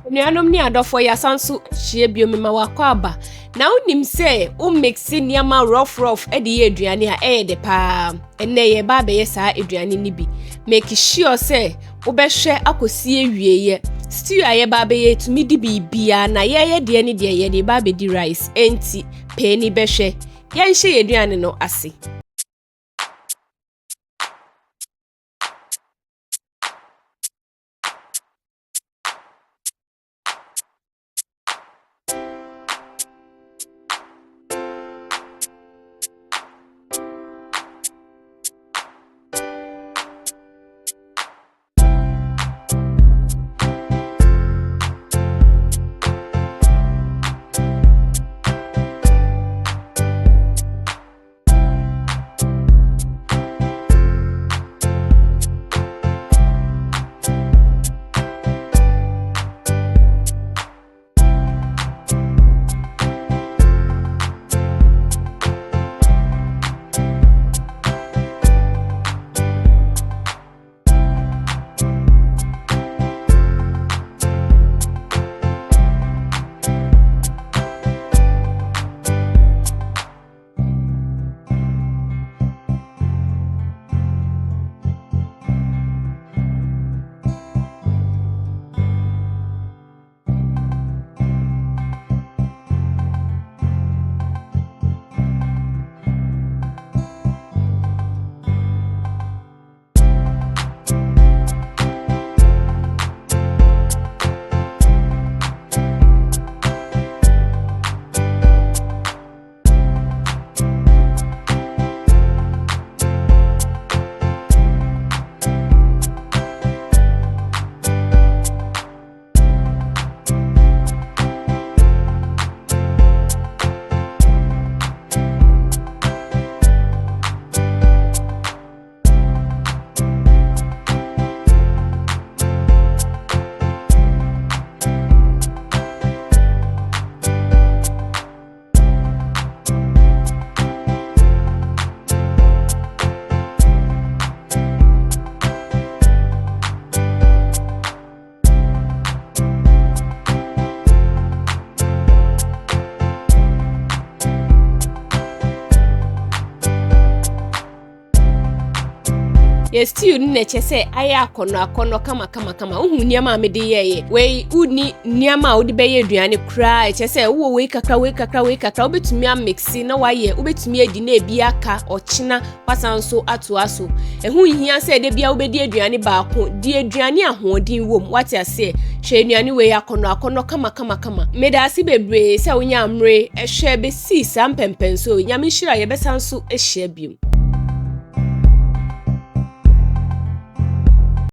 Nuanom ni adofo ya sanso hie biomema wakọ aba. Na unim say o mixi niama rough e de ye aduane a e de pa. Enne ye ba be ye saa aduane ni bi. Make sure say wo be hwe akosi ewieye. Stew a ye ba be ye tumi di bibia na ye de ne de ye de ba be di rice enti pe ni be hwe. Ye nhye ye aduane no ase. Yes, stew ni neche se aya akono kama uhu niama amede ye we uni niama odi be ye aduane kra eche se wo we kakra obetumi amixi na waye obetumi edi na ebi aka ochina pasanso atoaso ehu hia se de bia obedi aduane baako di aduane ahodin wom wate ase hwe aduane we akono kama meda ase bebre se wonya amre ehwe be si sampempenso nyame hira ye besanso ehia biom.